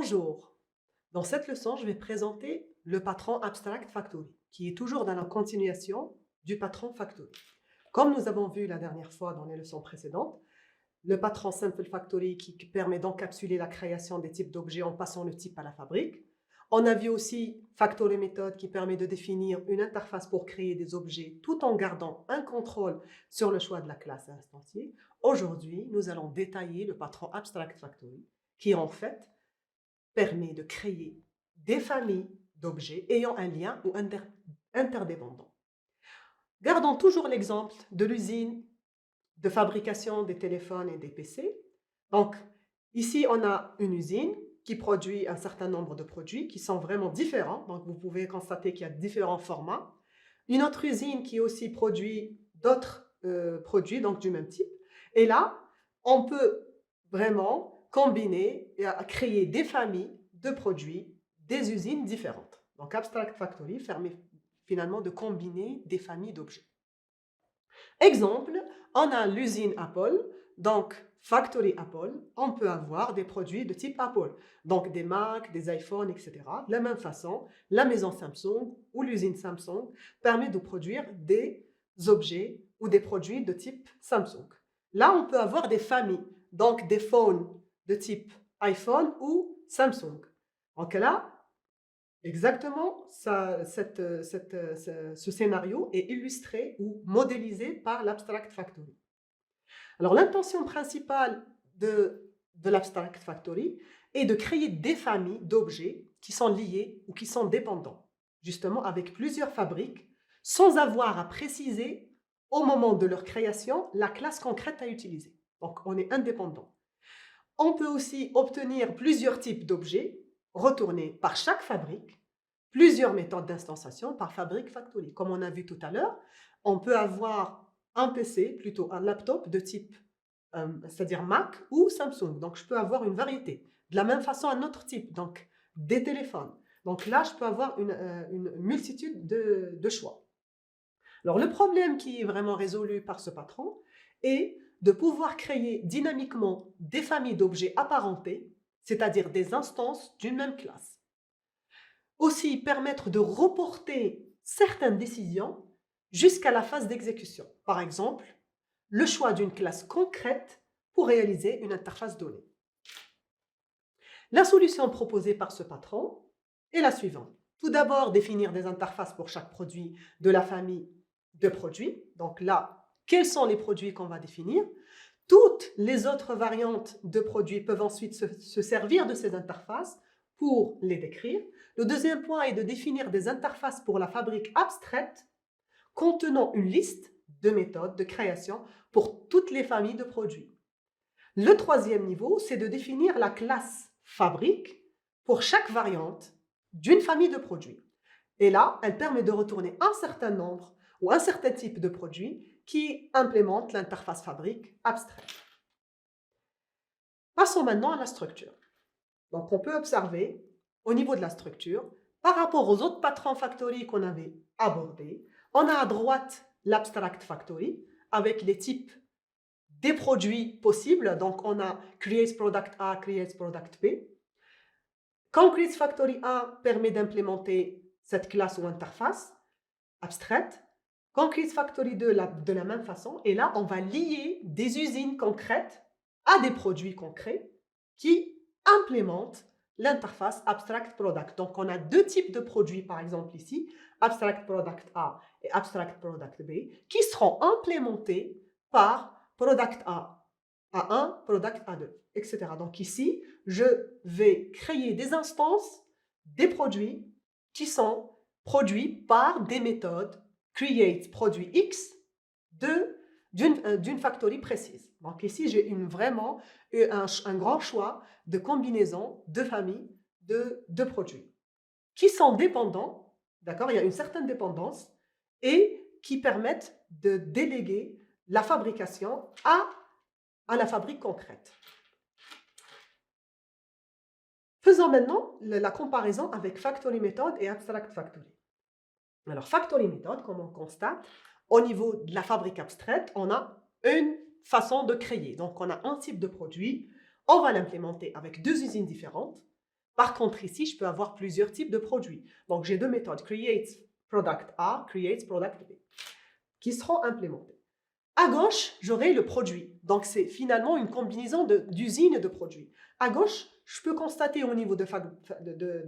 Bonjour, dans cette leçon, je vais présenter le patron Abstract Factory, qui est toujours dans la continuation du patron Factory. Comme nous avons vu la dernière fois dans les leçons précédentes, le patron Simple Factory qui permet d'encapsuler la création des types d'objets en passant le type à la fabrique. On a vu aussi Factory Method qui permet de définir une interface pour créer des objets tout en gardant un contrôle sur le choix de la classe instanciée. Aujourd'hui, nous allons détailler le patron Abstract Factory qui en fait permet de créer des familles d'objets ayant un lien ou interdépendants. Gardons toujours l'exemple de l'usine de fabrication des téléphones et des PC. Donc, ici, on a une usine qui produit un certain nombre de produits qui sont vraiment différents. Donc, vous pouvez constater qu'il y a différents formats. Une autre usine qui aussi produit d'autres produits, donc du même type. Et là, on peut vraiment combiner et créer des familles de produits des usines différentes. Donc, Abstract Factory permet finalement de combiner des familles d'objets. Exemple, on a l'usine Apple, donc Factory Apple, on peut avoir des produits de type Apple, donc des Mac, des iPhones, etc. De la même façon, la maison Samsung ou l'usine Samsung permet de produire des objets ou des produits de type Samsung. Là, on peut avoir des familles, donc des phones de type iPhone ou Samsung. Donc là, exactement, ce scénario est illustré ou modélisé par l'Abstract Factory. Alors, l'intention principale de l'Abstract Factory est de créer des familles d'objets qui sont liés ou qui sont dépendants, justement avec plusieurs fabriques, sans avoir à préciser au moment de leur création la classe concrète à utiliser. Donc, on est indépendant. On peut aussi obtenir plusieurs types d'objets retournés par chaque fabrique, plusieurs méthodes d'instanciation par Fabric Factory. Comme on a vu tout à l'heure, on peut avoir un PC, plutôt un laptop de type, c'est-à-dire Mac ou Samsung. Donc, je peux avoir une variété. De la même façon, un autre type, donc des téléphones. Donc là, je peux avoir une multitude de choix. Alors, le problème qui est vraiment résolu par ce patron est de pouvoir créer dynamiquement des familles d'objets apparentés, c'est-à-dire des instances d'une même classe. Aussi, permettre de reporter certaines décisions jusqu'à la phase d'exécution. Par exemple, le choix d'une classe concrète pour réaliser une interface donnée. La solution proposée par ce patron est la suivante. Tout d'abord, définir des interfaces pour chaque produit de la famille de produits. Donc là, quels sont les produits qu'on va définir? Toutes les autres variantes de produits peuvent ensuite se servir de ces interfaces pour les décrire. Le deuxième point est de définir des interfaces pour la fabrique abstraite contenant une liste de méthodes de création pour toutes les familles de produits. Le troisième niveau, c'est de définir la classe fabrique pour chaque variante d'une famille de produits. Et là, elle permet de retourner un certain nombre ou un certain type de produits qui implémentent l'interface fabrique abstraite. Passons maintenant à la structure. Donc, on peut observer au niveau de la structure, par rapport aux autres patrons factory qu'on avait abordés, on a à droite l'abstract factory avec les types des produits possibles. Donc, on a create product A, create product B. Concrete Factory A permet d'implémenter cette classe ou interface abstraite. Concrete Factory 2 de la même façon. Et là, on va lier des usines concrètes à des produits concrets qui implémentent l'interface Abstract Product. Donc, on a deux types de produits, par exemple ici, Abstract Product A et Abstract Product B, qui seront implémentés par Product A, A1, Product A2, etc. Donc ici, je vais créer des instances, des produits qui sont produits par des méthodes create produit X d'une factory précise. Donc ici, j'ai vraiment un grand choix de combinaisons de familles de produits qui sont dépendants, d'accord? Il y a une certaine dépendance et qui permettent de déléguer la fabrication à la fabrique concrète. Faisons maintenant la comparaison avec Factory Method et Abstract Factory. Alors, Factory Method, comme on constate, au niveau de la fabrique abstraite, on a une façon de créer. Donc, on a un type de produit, on va l'implémenter avec deux usines différentes. Par contre, ici, je peux avoir plusieurs types de produits. Donc, j'ai deux méthodes, create product A, create product B, qui seront implémentées. À gauche, j'aurai le produit. Donc, c'est finalement une combinaison d'usines de produits. À gauche, je peux constater au niveau de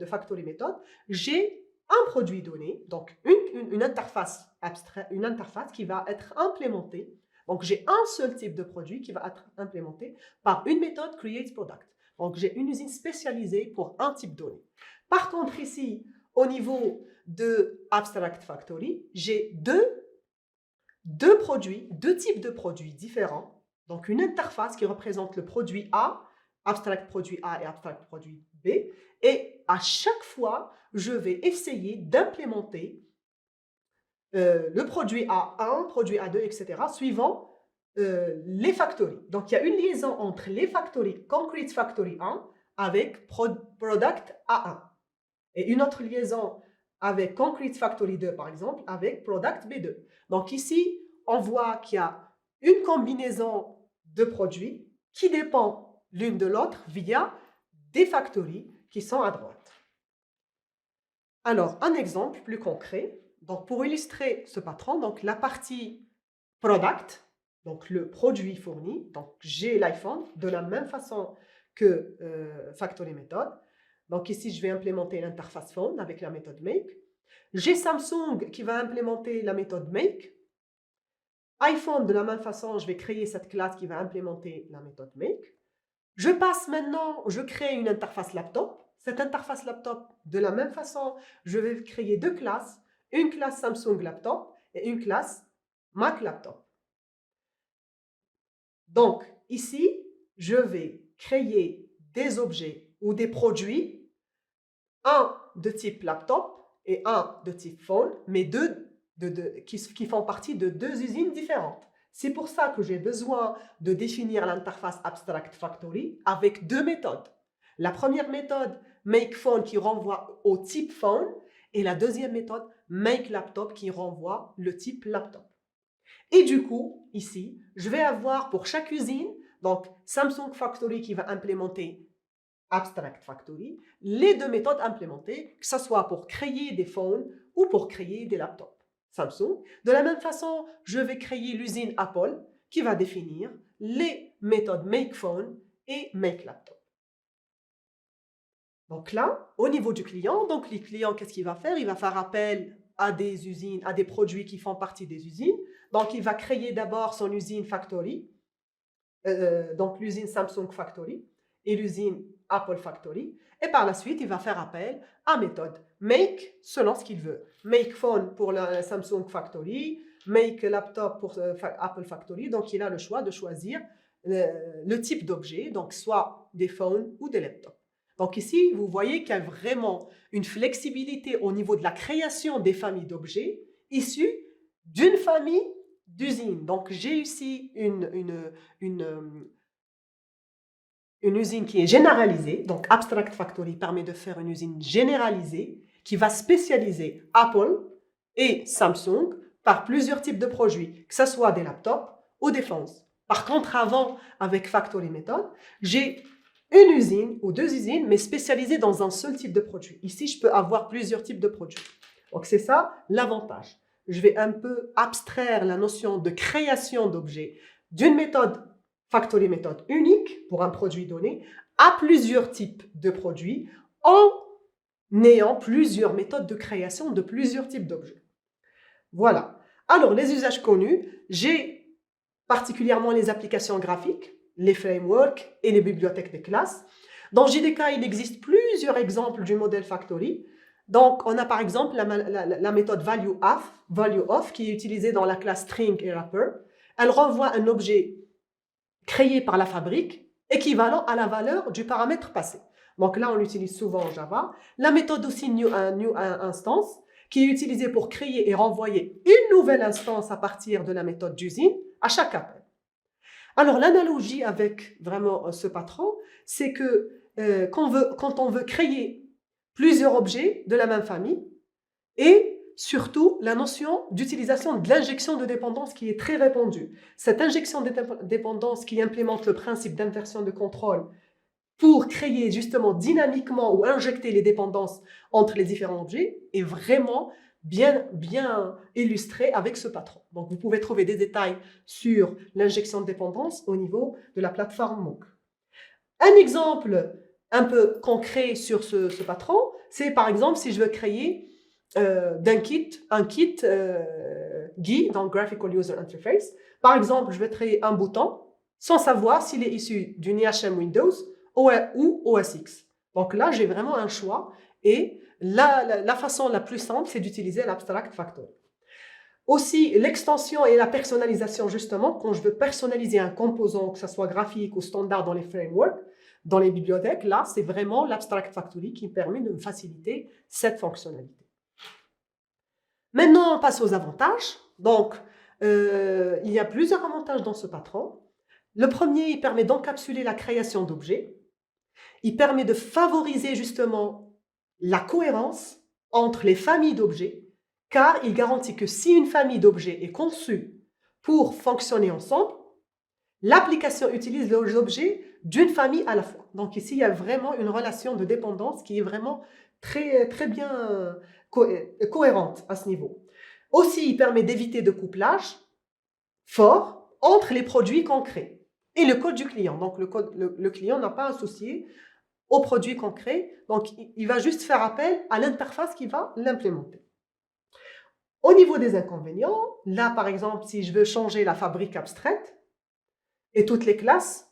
Factory Method, j'ai un produit donné, donc une interface abstraite, une interface qui va être implémentée. Donc, j'ai un seul type de produit qui va être implémenté par une méthode Create Product. Donc, j'ai une usine spécialisée pour un type donné. Par contre, ici, au niveau de Abstract Factory, j'ai deux produits, deux types de produits différents. Donc, une interface qui représente le produit A, abstract produit A et abstract produit B. Et à chaque fois, je vais essayer d'implémenter le produit A1, produit A2, etc. suivant les factories. Donc, il y a une liaison entre les factories Concrete Factory 1 avec Product A1. Et une autre liaison avec Concrete Factory 2, par exemple, avec Product B2. Donc ici, on voit qu'il y a une combinaison de produits qui dépend l'une de l'autre via des factories qui sont à droite. Alors, un exemple plus concret. Donc, pour illustrer ce patron, donc la partie Product, donc le produit fourni, donc j'ai l'iPhone de la même façon que Factory Method. Donc ici, je vais implémenter l'interface phone avec la méthode make. J'ai Samsung qui va implémenter la méthode make. iPhone, de la même façon, je vais créer cette classe qui va implémenter la méthode make. Je passe maintenant, je crée une interface laptop. Cette interface laptop, de la même façon, je vais créer deux classes. Une classe Samsung Laptop et une classe Mac Laptop. Donc, ici, je vais créer des objets ou des produits, un de type laptop et un de type phone, mais qui font partie de deux usines différentes. C'est pour ça que j'ai besoin de définir l'interface Abstract Factory avec deux méthodes. La première méthode, makePhone, qui renvoie au type phone, et la deuxième méthode, makeLaptop, qui renvoie le type laptop. Et du coup, ici, je vais avoir pour chaque usine, donc Samsung Factory qui va implémenter Abstract Factory, les deux méthodes implémentées, que ce soit pour créer des phones ou pour créer des laptops Samsung. De la même façon, je vais créer l'usine Apple qui va définir les méthodes makePhone et makeLaptop. Donc là, au niveau du client, donc le client, qu'est-ce qu'il va faire? Il va faire appel à des usines, à des produits qui font partie des usines. Donc, il va créer d'abord son usine Factory, donc l'usine Samsung Factory et l'usine Apple Factory. Et par la suite, il va faire appel à méthode make selon ce qu'il veut. Make phone pour la Samsung Factory, make laptop pour Apple Factory. Donc, il a le choix de choisir le type d'objet, donc soit des phones ou des laptops. Donc ici, vous voyez qu'il y a vraiment une flexibilité au niveau de la création des familles d'objets issus d'une famille d'usines. Donc j'ai ici une usine qui est généralisée. Donc Abstract Factory permet de faire une usine généralisée qui va spécialiser Apple et Samsung par plusieurs types de produits, que ce soit des laptops ou des phones. Par contre, avant, avec Factory Method, j'ai une usine ou deux usines, mais spécialisées dans un seul type de produit. Ici, je peux avoir plusieurs types de produits. Donc, c'est ça l'avantage. Je vais un peu abstraire la notion de création d'objets d'une méthode Factory Method unique pour un produit donné à plusieurs types de produits en ayant plusieurs méthodes de création de plusieurs types d'objets. Voilà. Alors, les usages connus, j'ai particulièrement les applications graphiques, les frameworks et les bibliothèques de classe. Dans JDK, il existe plusieurs exemples du modèle Factory. Donc, on a par exemple la méthode valueOf qui est utilisée dans la classe string et wrapper. Elle renvoie un objet créé par la fabrique équivalent à la valeur du paramètre passé. Donc là, on l'utilise souvent en Java. La méthode aussi new instance qui est utilisée pour créer et renvoyer une nouvelle instance à partir de la méthode d'usine à chaque appel. Alors, l'analogie avec vraiment ce patron, c'est que quand on veut créer plusieurs objets de la même famille et surtout la notion d'utilisation de l'injection de dépendance qui est très répandue. Cette injection de dépendance qui implémente le principe d'inversion de contrôle pour créer justement dynamiquement ou injecter les dépendances entre les différents objets est vraiment bien illustré avec ce patron. Donc, vous pouvez trouver des détails sur l'injection de dépendance au niveau de la plateforme MOOC. Un exemple un peu concret sur ce patron, c'est par exemple si je veux créer un kit GUI, donc Graphical User Interface. Par exemple, je vais créer un bouton sans savoir s'il est issu d'une IHM Windows ou OS X. Donc là, j'ai vraiment un choix et la façon la plus simple, c'est d'utiliser l'Abstract Factory. Aussi, l'extension et la personnalisation, justement, quand je veux personnaliser un composant, que ce soit graphique ou standard dans les frameworks, dans les bibliothèques, là, c'est vraiment l'Abstract Factory qui permet de me faciliter cette fonctionnalité. Maintenant, on passe aux avantages. Donc, il y a plusieurs avantages dans ce patron. Le premier, il permet d'encapsuler la création d'objets. Il permet de favoriser justement la cohérence entre les familles d'objets, car il garantit que si une famille d'objets est conçue pour fonctionner ensemble, l'application utilise les objets d'une famille à la fois. Donc ici, il y a vraiment une relation de dépendance qui est vraiment très bien cohérente à ce niveau. Aussi, il permet d'éviter de couplage fort entre les produits qu'on crée et le code du client. Donc le client n'a pas à associer au produit qu'on crée, donc il va juste faire appel à l'interface qui va l'implémenter. Au niveau des inconvénients, là par exemple, si je veux changer la fabrique abstraite et toutes les classes,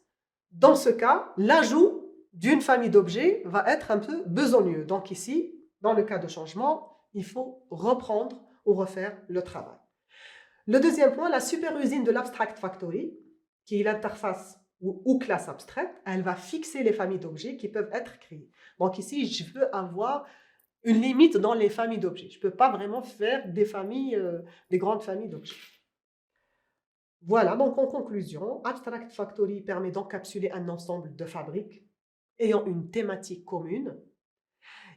dans ce cas, l'ajout d'une famille d'objets va être un peu besogneux. Donc ici, dans le cas de changement, il faut reprendre ou refaire le travail. Le deuxième point, la super usine de l'Abstract Factory, qui est l'interface ou classe abstraite, elle va fixer les familles d'objets qui peuvent être créées. Donc ici, je veux avoir une limite dans les familles d'objets. Je ne peux pas vraiment faire des familles, des grandes familles d'objets. Voilà, donc en conclusion, Abstract Factory permet d'encapsuler un ensemble de fabriques ayant une thématique commune.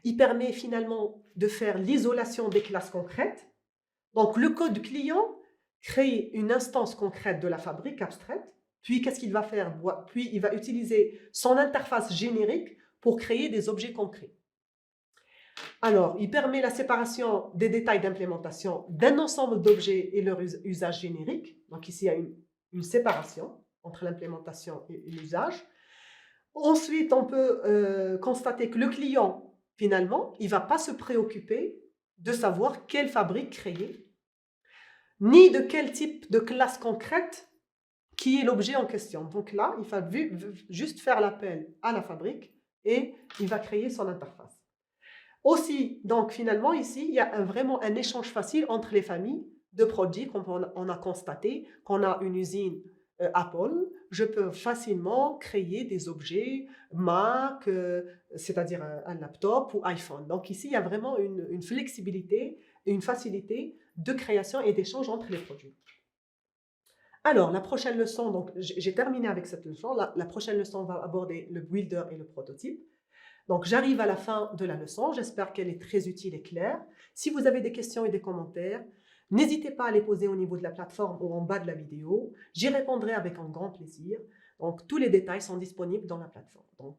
Il permet finalement de faire l'isolation des classes concrètes. Donc le code client crée une instance concrète de la fabrique abstraite. Puis, qu'est-ce qu'il va faire? Puis, il va utiliser son interface générique pour créer des objets concrets. Alors, il permet la séparation des détails d'implémentation d'un ensemble d'objets et leur usage générique. Donc, ici, il y a une séparation entre l'implémentation et l'usage. Ensuite, on peut constater que le client, finalement, il ne va pas se préoccuper de savoir quelle fabrique créer, ni de quel type de classe concrète qui est l'objet en question. Donc là, il va juste faire l'appel à la fabrique et il va créer son interface. Aussi, donc finalement, ici, il y a vraiment un échange facile entre les familles de produits, comme on a constaté qu'on a une usine Apple. Je peux facilement créer des objets Mac, c'est-à-dire un laptop ou iPhone. Donc ici, il y a vraiment une flexibilité et une facilité de création et d'échange entre les produits. Alors, la prochaine leçon, donc j'ai terminé avec cette leçon. La prochaine leçon va aborder le builder et le prototype. Donc, j'arrive à la fin de la leçon. J'espère qu'elle est très utile et claire. Si vous avez des questions et des commentaires, n'hésitez pas à les poser au niveau de la plateforme ou en bas de la vidéo. J'y répondrai avec un grand plaisir. Donc, tous les détails sont disponibles dans la plateforme. Donc,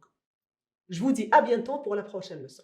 je vous dis à bientôt pour la prochaine leçon.